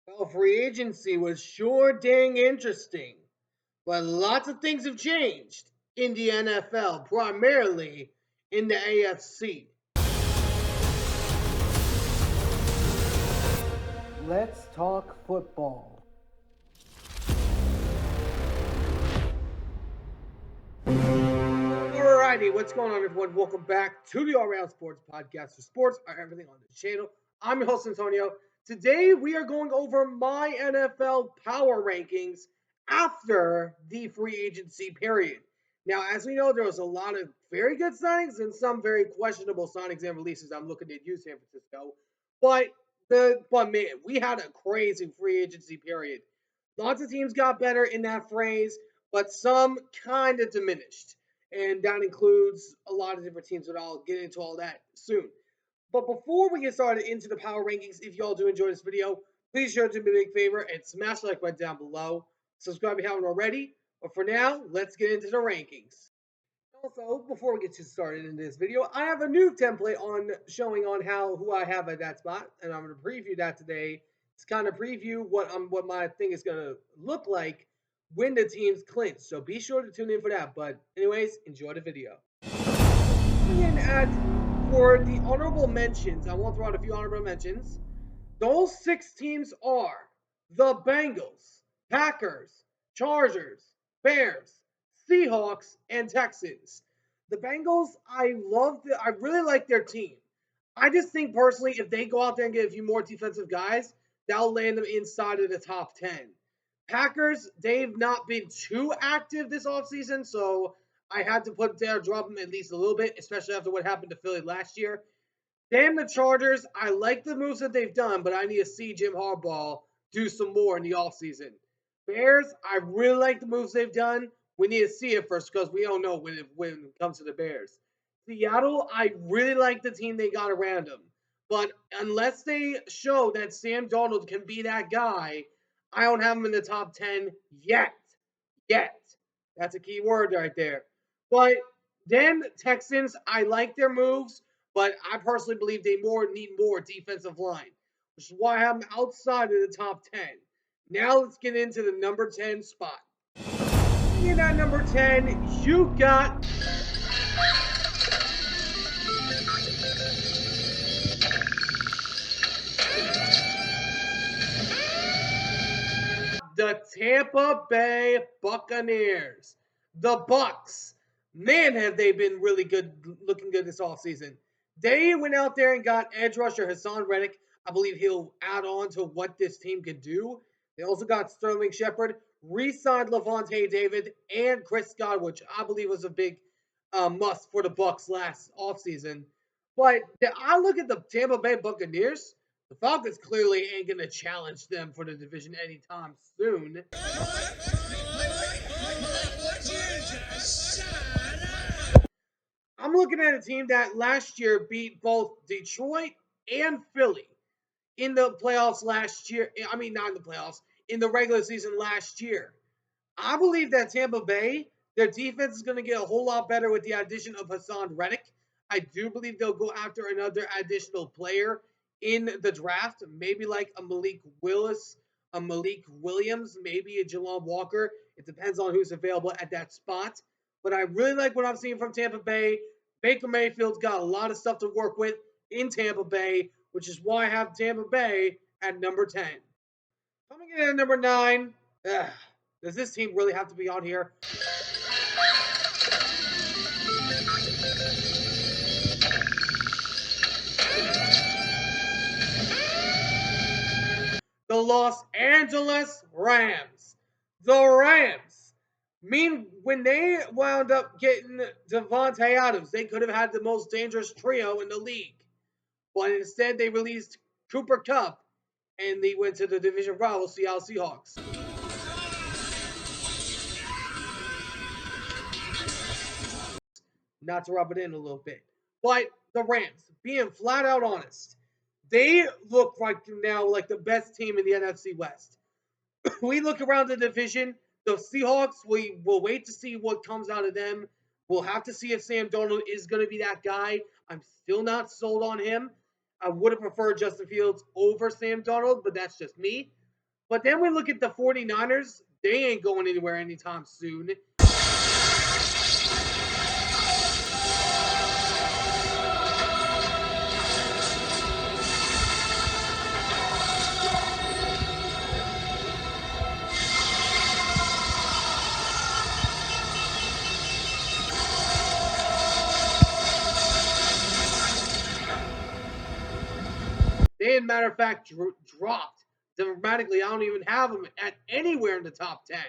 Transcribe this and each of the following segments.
Well, free agency was sure dang interesting, but lots of things have changed in the NFL, primarily in the AFC. Let's talk football. Alrighty, what's going on, everyone? Welcome back to the All Around Sports Podcast. For sports are everything on the channel. I'm your host, Antonio. Today, we are going over my NFL power rankings after the free agency period. Now, as we know, there was a lot of very good signings and some very questionable signings and releases. I'm looking at you, San Francisco. But man, we had a crazy free agency period. Lots of teams got better in that phrase, but some kind of diminished. And that includes a lot of different teams, but I'll get into all that soon. But before we get started into the power rankings, if y'all do enjoy this video, please share it to me a big favor and smash the like button down below. Subscribe if you haven't already. But for now, let's get into the rankings. Also, before we get started in this video, I have a new template on showing on who I have at that spot, and I'm going to preview that today to kind of preview what my thing is going to look like when the teams clinch. So be sure to tune in for that. But anyways, enjoy the video. And for the honorable mentions, I want to throw out a few honorable mentions. Those six teams are the Bengals, Packers, Chargers, Bears, Seahawks, and Texans. The Bengals, I really like their team. I just think personally, if they go out there and get a few more defensive guys, that'll land them inside of the top 10. Packers, they've not been too active this offseason, so I had to drop them at least a little bit, especially after what happened to Philly last year. Damn the Chargers. I like the moves that they've done, but I need to see Jim Harbaugh do some more in the offseason. Bears, I really like the moves they've done. We need to see it first because we don't know when it comes to the Bears. Seattle, I really like the team they got around them. But unless they show that Sam Darnold can be that guy, I don't have him in the top 10 yet. Yet. That's a key word right there. But then Texans, I like their moves, but I personally believe they need more defensive line, which is why I have them outside of the top 10. Now let's get into the number 10 spot. In at number 10, you got the Tampa Bay Buccaneers. The Bucks. Man, have they been really good, looking good this offseason. They went out there and got edge rusher Hassan Reddick. I believe he'll add on to what this team can do. They also got Sterling Shepard, re-signed Levante David, and Chris Scott, which I believe was a big must for the Bucks last offseason. But I look at the Tampa Bay Buccaneers. The Falcons clearly ain't going to challenge them for the division anytime soon. I'm looking at a team that last year beat both Detroit and Philly in the playoffs last year. I mean, not in the playoffs, in the regular season last year. I believe that Tampa Bay, their defense is going to get a whole lot better with the addition of Hassan Reddick. I do believe they'll go after another additional player in the draft, maybe like a Malik Willis, a Malik Williams, maybe a Jalon Walker. It depends on who's available at that spot. But I really like what I'm seeing from Tampa Bay. Baker Mayfield's got a lot of stuff to work with in Tampa Bay, which is why I have Tampa Bay at number 10. Coming in at number 9, does this team really have to be on here? The Los Angeles Rams. The Rams. When they wound up getting Devontae Adams, they could have had the most dangerous trio in the league. But instead, they released Cooper Kupp, and they went to the division rival Seattle Seahawks. Not to rub it in a little bit. But the Rams, being flat out honest, they look like now like the best team in the NFC West. We look around the division, the Seahawks, we will wait to see what comes out of them. We'll have to see if Sam Darnold is going to be that guy. I'm still not sold on him. I would have preferred Justin Fields over Sam Darnold, but that's just me. But then we look at the 49ers. They ain't going anywhere anytime soon. They, as a matter of fact, dropped dramatically. I don't even have them at anywhere in the top 10.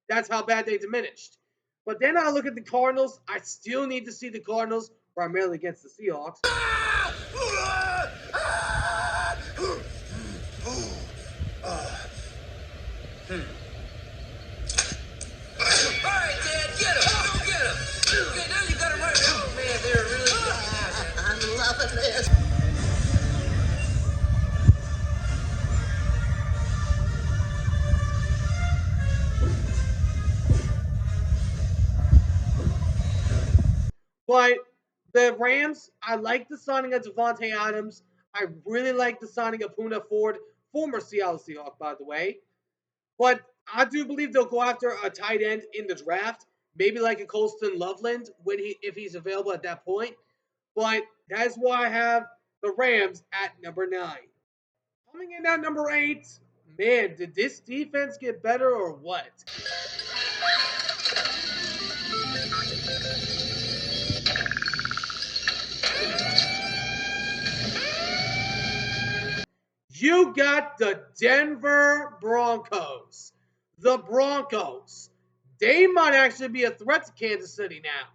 That's how bad they diminished. But then I look at the Cardinals. I still need to see the Cardinals, primarily against the Seahawks. But the Rams, I like the signing of Davante Adams. I really like the signing of Poona Ford, former Seattle Seahawk, by the way. But I do believe they'll go after a tight end in the draft, maybe like a Colston Loveland if he's available at that point. But that's why I have the Rams at number 9. Coming in at number 8, man, did this defense get better or what? You got the Denver Broncos. The Broncos. They might actually be a threat to Kansas City now.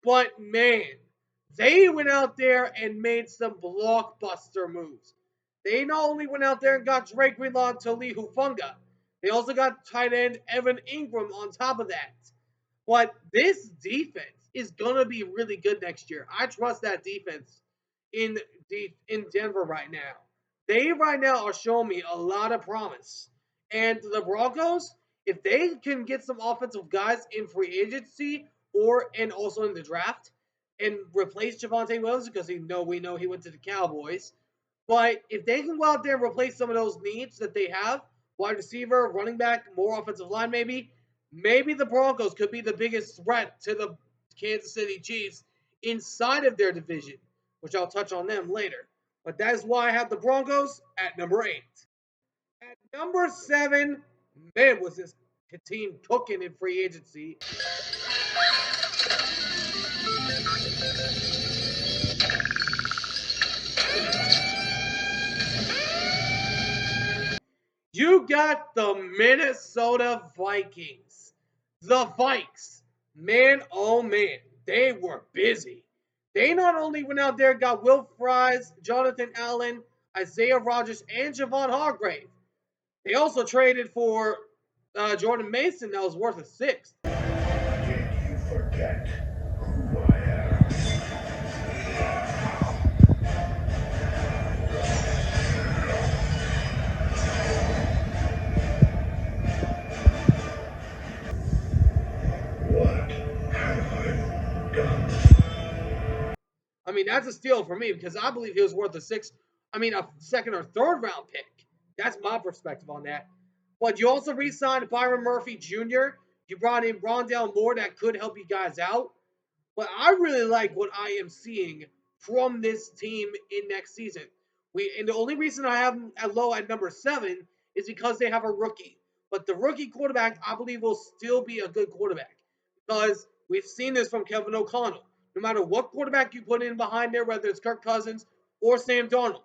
But man, they went out there and made some blockbuster moves. They not only went out there and got Drake Greenlaw to Lee Hufunga, they also got tight end Evan Ingram on top of that. But this defense is gonna be really good next year. I trust that defense in Denver right now. They right now are showing me a lot of promise. And the Broncos, if they can get some offensive guys in free agency and also in the draft and replace Javonte Williams because we know he went to the Cowboys. But if they can go out there and replace some of those needs that they have, wide receiver, running back, more offensive line, maybe the Broncos could be the biggest threat to the Kansas City Chiefs inside of their division, which I'll touch on them later. But that is why I have the Broncos at number 8. At number 7, man, was this team cooking in free agency. You got the Minnesota Vikings. The Vikes. Man, oh man, they were busy. They not only went out there and got Will Fries, Jonathan Allen, Isaiah Rodgers, and Javon Hargrave. They also traded for Jordan Mason that was worth a 6th. Did you forget who I am? What have I done? I mean, that's a steal for me because I believe he was worth a 6th. I mean, a 2nd or 3rd round pick. That's my perspective on that. But you also re-signed Byron Murphy Jr. You brought in Rondale Moore that could help you guys out. But I really like what I am seeing from this team in next season. And the only reason I have them at low at number 7 is because they have a rookie. But the rookie quarterback, I believe, will still be a good quarterback. Because we've seen this from Kevin O'Connell. No matter what quarterback you put in behind there, whether it's Kirk Cousins or Sam Darnold,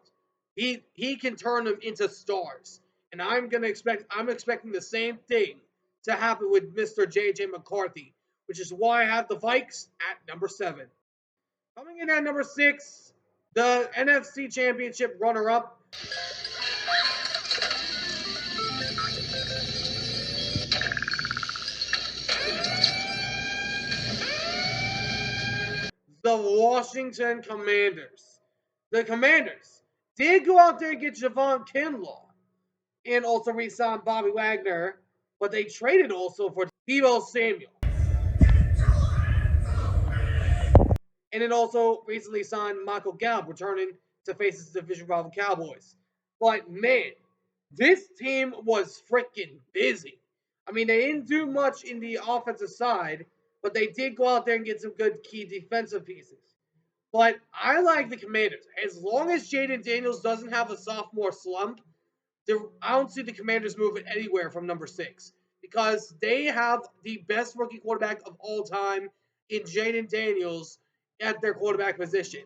he can turn them into stars. And I'm expecting the same thing to happen with Mr. JJ McCarthy, which is why I have the Vikes at number 7. Coming in at number 6, the NFC Championship runner-up. Washington Commanders. The Commanders did go out there and get Javon Kinlaw and also re-signed Bobby Wagner, but they traded also for Deebo Samuel. And then also recently signed Michael Gallup, returning to face his division rival Cowboys. But man, this team was freaking busy. I mean, they didn't do much in the offensive side, but they did go out there and get some good key defensive pieces. But I like the Commanders. As long as Jaden Daniels doesn't have a sophomore slump, I don't see the Commanders moving anywhere from number 6 because they have the best rookie quarterback of all time in Jaden Daniels at their quarterback position.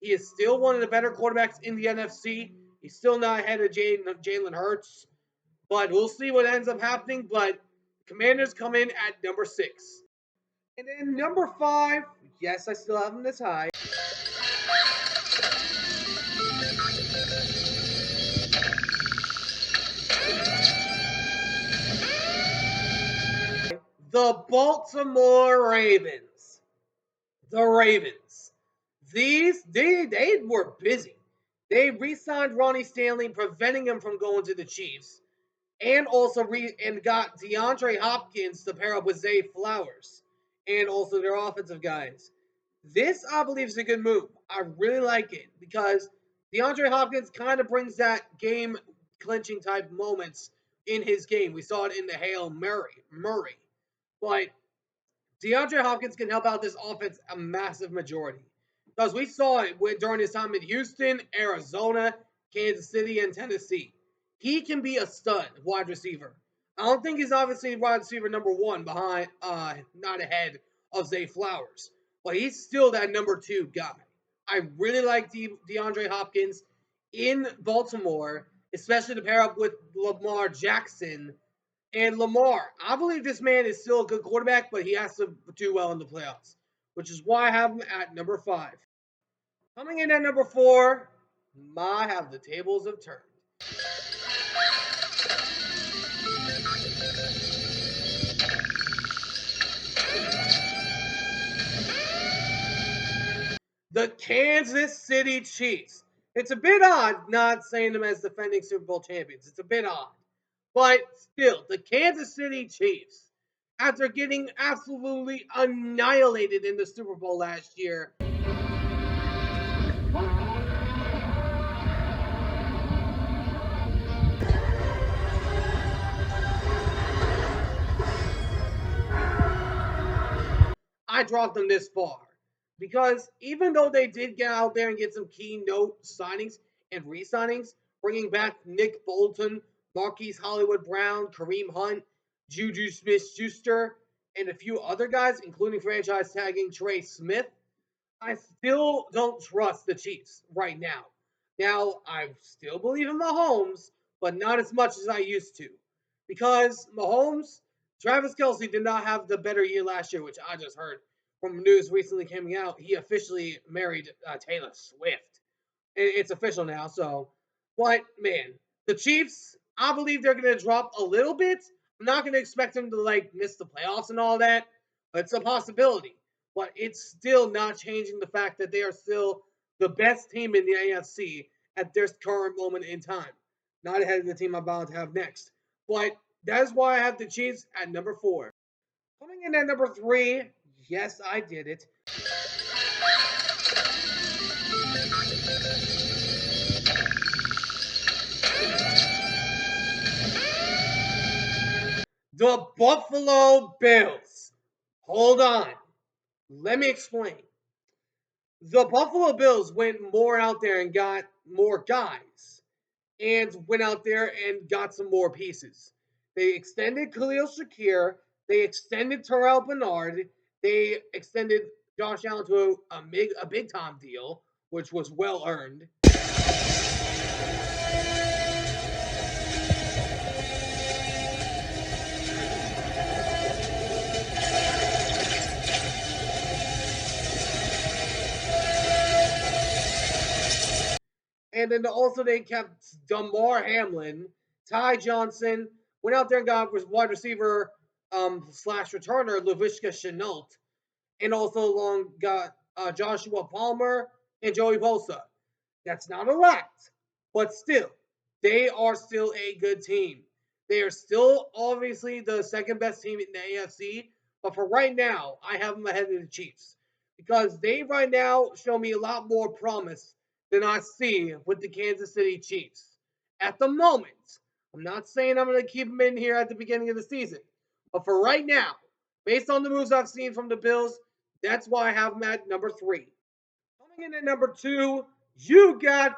He is still one of the better quarterbacks in the NFC. He's still not ahead of Jalen Hurts, but we'll see what ends up happening. But Commanders come in at number 6. And then number 5, yes, I still have them this high. The Baltimore Ravens. The Ravens. They were busy. They re-signed Ronnie Stanley, preventing him from going to the Chiefs, and also got DeAndre Hopkins to pair up with Zay Flowers, and also their offensive guys. This, I believe, is a good move. I really like it because DeAndre Hopkins kind of brings that game-clinching type moments in his game. We saw it in the Hail Murray. But DeAndre Hopkins can help out this offense a massive majority. Because we saw it during his time in Houston, Arizona, Kansas City, and Tennessee. He can be a stud wide receiver. I don't think he's obviously wide receiver number 1 behind, not ahead of Zay Flowers. But he's still that number 2 guy. I really like DeAndre Hopkins in Baltimore, especially to pair up with Lamar Jackson. And Lamar, I believe this man is still a good quarterback, but he has to do well in the playoffs, which is why I have him at number 5. Coming in at number 4, I have the tables have turned. The Kansas City Chiefs. It's a bit odd not saying them as defending Super Bowl champions. It's a bit odd. But still, the Kansas City Chiefs, after getting absolutely annihilated in the Super Bowl last year, I dropped them this far. Because even though they did get out there and get some keynote signings and re-signings, bringing back Nick Bolton, Marquise Hollywood Brown, Kareem Hunt, Juju Smith-Schuster, and a few other guys, including franchise tagging Trey Smith, I still don't trust the Chiefs right now. Now, I still believe in Mahomes, but not as much as I used to. Because Mahomes, Travis Kelce did not have the better year last year, which I just heard from news recently coming out. He officially married Taylor Swift. It's official now, so. But, man, the Chiefs, I believe they're going to drop a little bit. I'm not going to expect them to, miss the playoffs and all that. But it's a possibility. But it's still not changing the fact that they are still the best team in the AFC at this current moment in time. Not ahead of the team I'm about to have next. But that's why I have the Chiefs at number 4. Coming in at number 3, yes, I did it. The Buffalo Bills. Hold on. Let me explain. The Buffalo Bills went more out there and got more guys and went out there and got some more pieces. They extended Khalil Shakir. They extended Terrell Bernard. They extended Josh Allen to a big time deal, which was well earned. And then also they kept Damar Hamlin, Ty Johnson, went out there and got wide receiver / returner Laviska Shenault, and also got Joshua Palmer, and Joey Bosa. That's not a lot, but still, they are still a good team. They are still obviously the second best team in the AFC, but for right now, I have them ahead of the Chiefs because they right now show me a lot more promise than I see with the Kansas City Chiefs. At the moment, I'm not saying I'm going to keep them in here at the beginning of the season, but for right now, based on the moves I've seen from the Bills, that's why I have them at number 3. Coming in at number 2, you got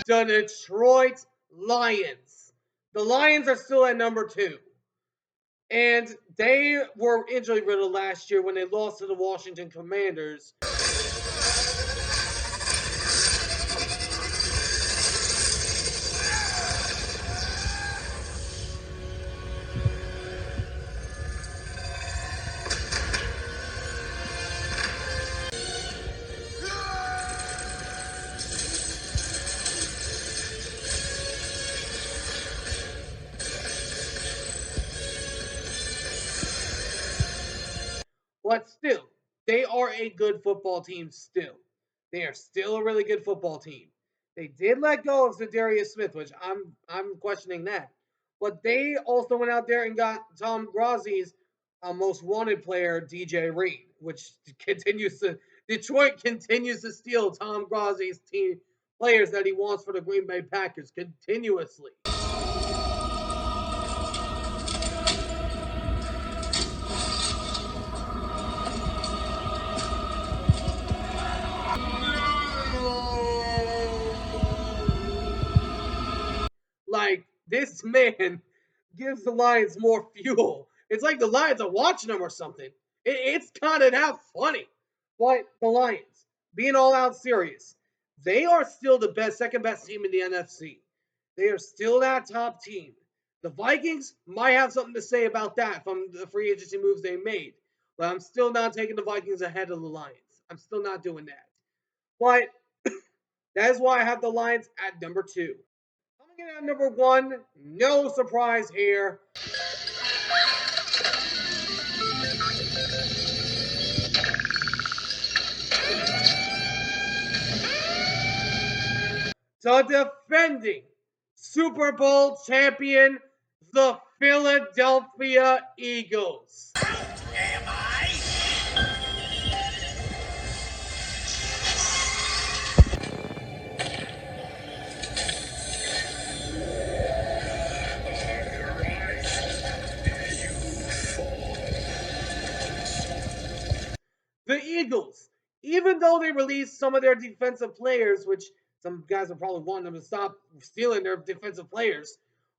the Detroit Lions. The Lions are still at number 2. And they were injury riddled last year when they lost to the Washington Commanders. But still, they are a good football team still. They are still a really good football team. They did let go of Zadarius Smith, which I'm questioning that. But they also went out there and got Tom Grazi's most wanted player, DJ Reed, which continues to Detroit continues to steal Tom Grazi's team players that he wants for the Green Bay Packers continuously. Like, this man gives the Lions more fuel. It's like the Lions are watching them or something. It's kind of that funny. But the Lions, being all out serious, they are still the second best team in the NFC. They are still that top team. The Vikings might have something to say about that from the free agency moves they made. But I'm still not taking the Vikings ahead of the Lions. I'm still not doing that. But that is why I have the Lions at number 2. Coming in at number 1, no surprise here. The defending Super Bowl champion, the Philadelphia Eagles. Am I? The Eagles, even though they released some of their defensive players, which some guys are probably wanting them to stop stealing their defensive players,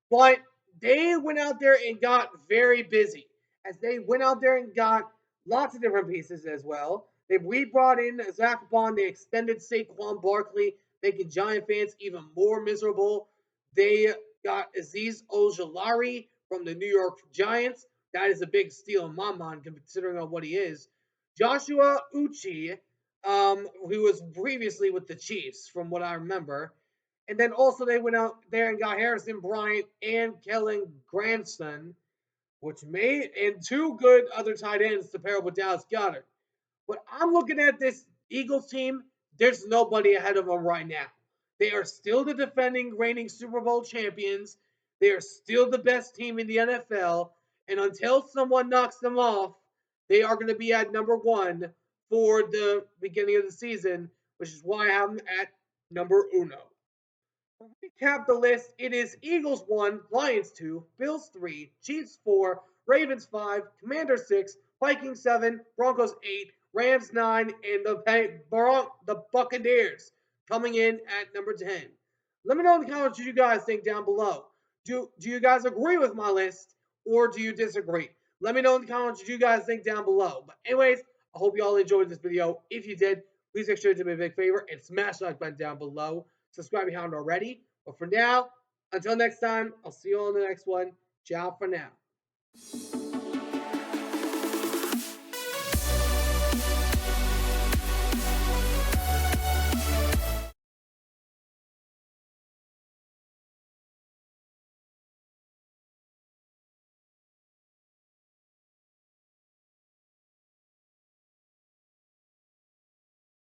but they went out there and got very busy as they went out there and got lots of different pieces as well. We brought in Zach Bond, they extended Saquon Barkley, making Giant fans even more miserable. They got Azeez Ojulari from the New York Giants. That is a big steal in my mind, considering on what he is. Joshua Uchi, who was previously with the Chiefs, from what I remember. And then also they went out there and got Harrison Bryant and Kellen Grandson, which made and 2 good other tight ends to pair up with Dallas Goedert. But I'm looking at this Eagles team. There's nobody ahead of them right now. They are still the defending reigning Super Bowl champions. They are still the best team in the NFL. And until someone knocks them off, they are going to be at number 1 for the beginning of the season, which is why I have them at number uno. To recap the list, it is Eagles 1, Lions 2, Bills 3, Chiefs 4, Ravens 5, Commanders 6, Vikings 7, Broncos 8, Rams 9, and the Buccaneers coming in at number 10. Let me know in the comments what you guys think down below. Do you guys agree with my list or do you disagree? Let me know in the comments what you guys think down below. But anyways, I hope you all enjoyed this video. If you did, please make sure to do me a big favor and smash the like button down below. Subscribe if you haven't already. But for now, until next time, I'll see you all in the next one. Ciao for now.